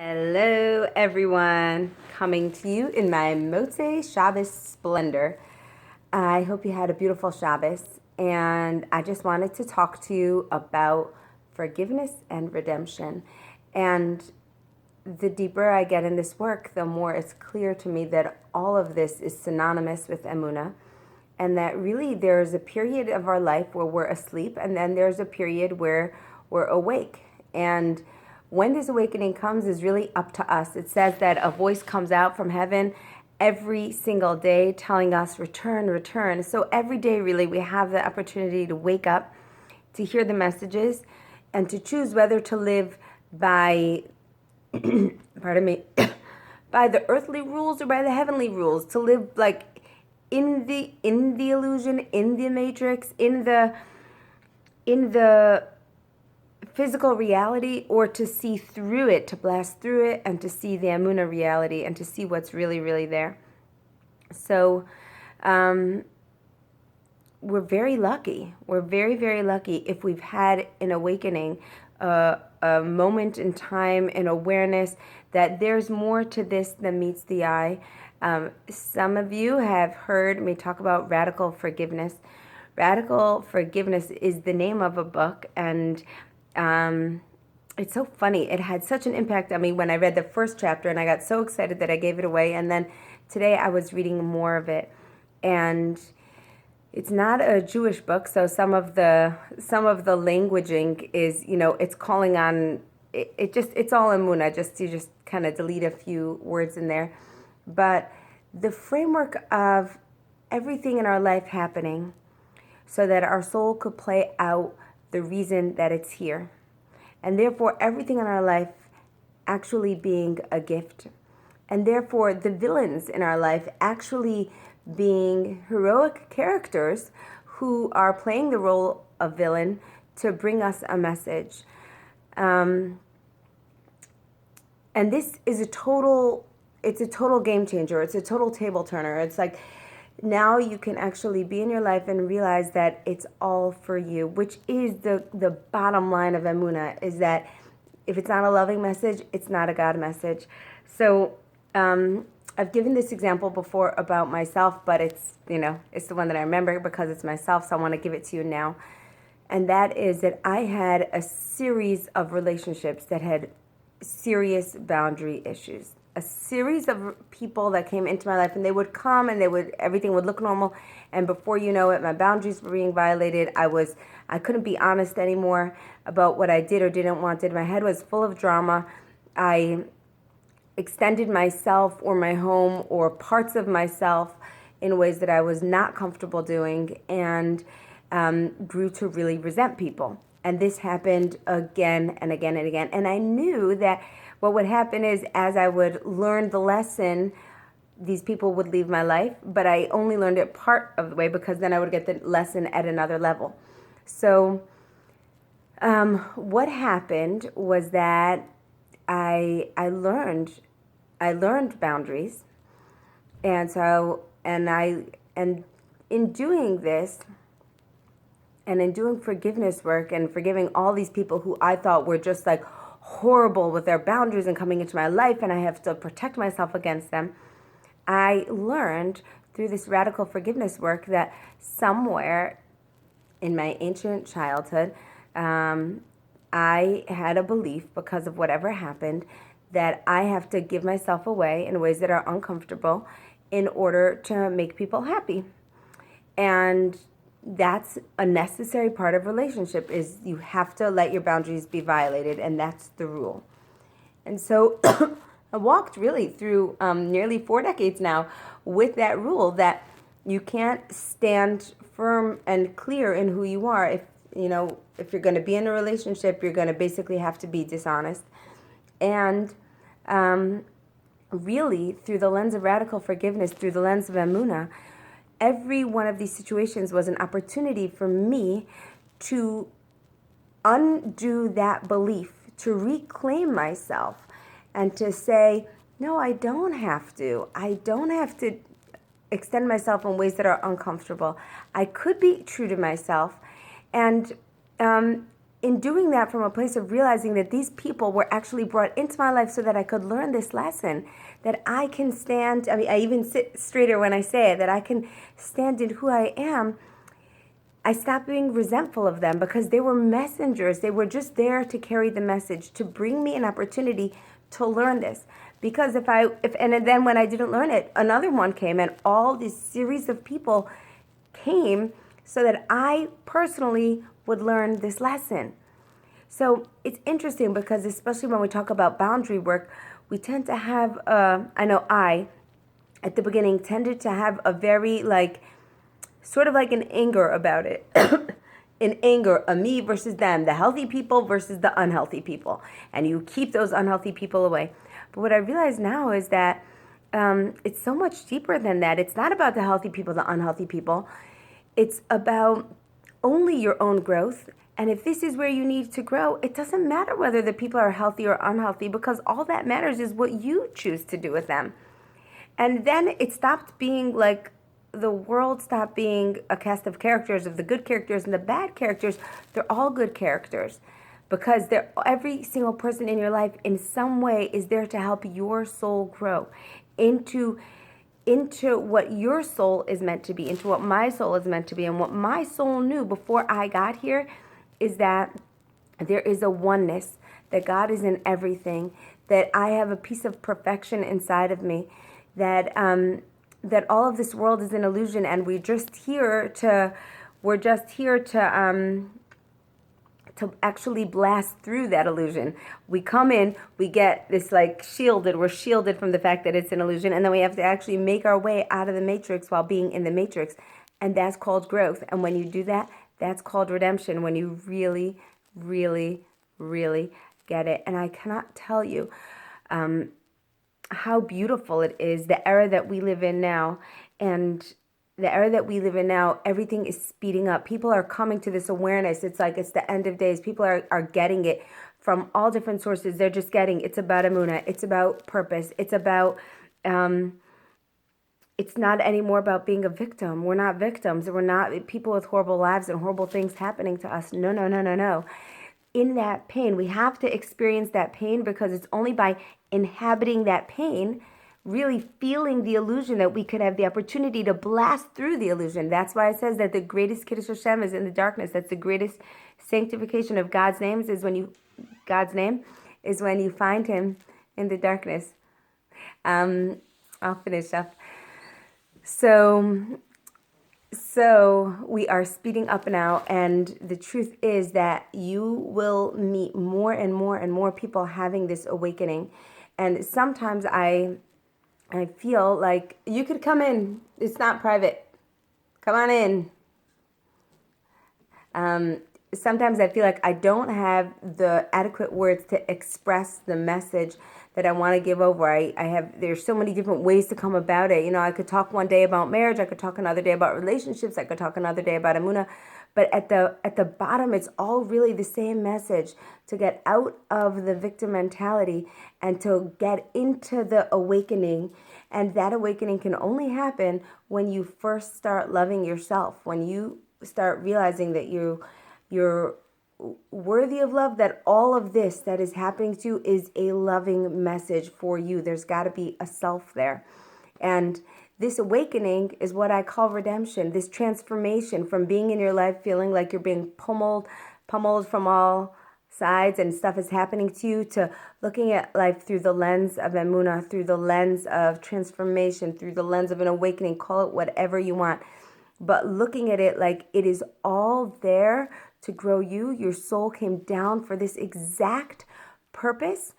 Hello, everyone. Coming to you in my Motzei Shabbos splendor. I hope you had a beautiful Shabbos, and I just wanted to talk to you about forgiveness and redemption. And the deeper I get in this work, the more it's clear to me that all of this is synonymous with Emunah, and that really there's a period of our life where we're asleep, and then there's a period where we're awake. And when this awakening comes is really up to us. It says that a voice comes out from heaven every single day telling us, return, return. So every day, really, we have the opportunity to wake up, to hear the messages, and to choose whether to live by, pardon me, by the earthly rules or by the heavenly rules, to live like in the illusion, in the matrix, in the physical reality, or to see through it, to blast through it, and to see the Emunah reality, and to see what's really, really there. So we're very lucky. We're very, very lucky if we've had an awakening, a moment in time, an awareness that there's more to this than meets the eye. Some of you have heard me talk about radical forgiveness. Radical forgiveness is the name of a book, and it's so funny. It had such an impact on me when I read the first chapter, and I got so excited that I gave it away. And then today I was reading more of it, and it's not a Jewish book, so some of the languaging is, it's calling on it's all Emunah. You just kind of delete a few words in there, but the framework of everything in our life happening so that our soul could play out the reason that it's here. And therefore, everything in our life actually being a gift. And therefore, the villains in our life actually being heroic characters who are playing the role of villain to bring us a message. And this is a total game changer. It's a total table turner. It's like, now you can actually be in your life and realize that it's all for you, which is the bottom line of Emunah, is that if it's not a loving message, it's not a God message. So I've given this example before about myself, but it's the one that I remember because it's myself, so I want to give it to you now. And that is that I had a series of relationships that had serious boundary issues. A series of people that came into my life, and they would come and everything would look normal, and before you know it, my boundaries were being violated. I couldn't be honest anymore about what I did or didn't want. My head was full of drama. I extended myself or my home or parts of myself in ways that I was not comfortable doing, and grew to really resent people. And this happened again and again and again. And I knew that what would happen is, as I would learn the lesson, these people would leave my life, but I only learned it part of the way because then I would get the lesson at another level. So what happened was that I learned boundaries, and in doing this, and in doing forgiveness work and forgiving all these people who I thought were just like horrible with their boundaries and coming into my life, and I have to protect myself against them, I learned through this radical forgiveness work that somewhere in my ancient childhood, I had a belief, because of whatever happened, that I have to give myself away in ways that are uncomfortable in order to make people happy. And that's a necessary part of relationship, is you have to let your boundaries be violated, and that's the rule. And so I walked really through nearly 4 decades now with that rule, that you can't stand firm and clear in who you are. If you're going to be in a relationship, you're going to basically have to be dishonest. And really, through the lens of radical forgiveness, through the lens of Emunah, every one of these situations was an opportunity for me to undo that belief, to reclaim myself, and to say, no, I don't have to. I don't have to extend myself in ways that are uncomfortable. I could be true to myself. And in doing that from a place of realizing that these people were actually brought into my life so that I could learn this lesson, that I can stand, I mean, I even sit straighter when I say it, that I can stand in who I am, I stopped being resentful of them because they were messengers. They were just there to carry the message, to bring me an opportunity to learn this. Because and then when I didn't learn it, another one came, and all this series of people came so that I personally would learn this lesson. So it's interesting because especially when we talk about boundary work, we tend to have, at the beginning, tended to have a very sort of like an anger about it. An anger, a me versus them, the healthy people versus the unhealthy people. And you keep those unhealthy people away. But what I realize now is that it's so much deeper than that. It's not about the healthy people, the unhealthy people. It's about only your own growth. And if this is where you need to grow, it doesn't matter whether the people are healthy or unhealthy, because all that matters is what you choose to do with them. And then it stopped being like the world stopped being a cast of characters, of the good characters and the bad characters. They're all good characters because every single person in your life in some way is there to help your soul grow into what your soul is meant to be, into what my soul is meant to be. And what my soul knew before I got here is that there is a oneness, that God is in everything, that I have a piece of perfection inside of me, that that all of this world is an illusion, and we're just here to actually blast through that illusion. We come in, we get this we're shielded from the fact that it's an illusion, and then we have to actually make our way out of the matrix while being in the matrix. And that's called growth. And when you do that, that's called redemption, when you really, really, really get it. And I cannot tell you how beautiful it is, the era that we live in now. And the era that we live in now, everything is speeding up. People are coming to this awareness. It's like it's the end of days. People are getting it from all different sources. They're just getting, it's about Emunah. It's about purpose. It's about, it's not anymore about being a victim. We're not victims. We're not people with horrible lives and horrible things happening to us. No, no, no, no, no. In that pain, we have to experience that pain, because it's only by inhabiting that pain, really feeling the illusion, that we could have the opportunity to blast through the illusion. That's why it says that the greatest Kiddush Hashem is in the darkness. That's the greatest sanctification of God's name is when you find Him in the darkness. I'll finish up. So we are speeding up now, and the truth is that you will meet more and more and more people having this awakening. And sometimes I feel like you could come in. It's not private. Come on in. Sometimes I feel like I don't have the adequate words to express the message that I want to give over. There's so many different ways to come about it. I could talk one day about marriage. I could talk another day about relationships. I could talk another day about Emunah. But at the bottom, it's all really the same message: to get out of the victim mentality and to get into the awakening. And that awakening can only happen when you first start loving yourself, when you start realizing that you're worthy of love, that all of this that is happening to you is a loving message for you. There's got to be a self there. And this awakening is what I call redemption, this transformation from being in your life feeling like you're being pummeled from all sides and stuff is happening to you, to looking at life through the lens of Emunah, through the lens of transformation, through the lens of an awakening. Call it whatever you want, but looking at it like it is all there to grow you. Your soul came down for this exact purpose,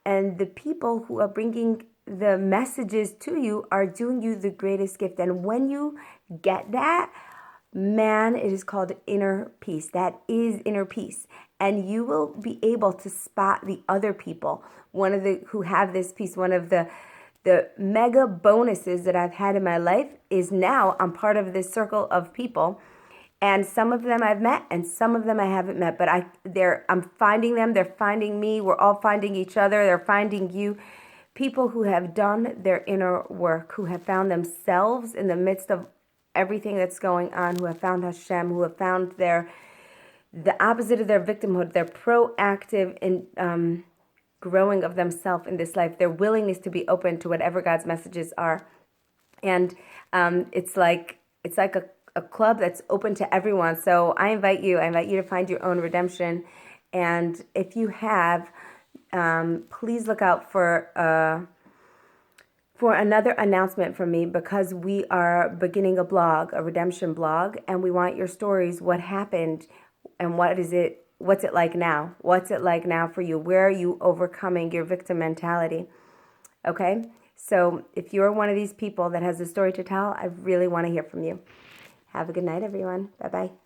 and the people who are bringing the messages to you are doing you the greatest gift. And when you get that, man, it is called inner peace. That is inner peace. And you will be able to spot the other people, who have this peace. One of the mega bonuses that I've had in my life is now I'm part of this circle of people. And some of them I've met, and some of them I haven't met. But I'm finding them. They're finding me. We're all finding each other. They're finding you. People who have done their inner work, who have found themselves in the midst of everything that's going on, who have found Hashem, who have found their the opposite of their victimhood. They're proactive in growing of themselves in this life. Their willingness to be open to whatever God's messages are. And it's like a club that's open to everyone. So I invite you to find your own redemption. And if you have, please look out for another announcement from me, because we are beginning a blog, a redemption blog, and we want your stories. What happened and what's it like now? What's it like now for you? Where are you overcoming your victim mentality? Okay? So if you're one of these people that has a story to tell, I really want to hear from you. Have a good night, everyone. Bye-bye.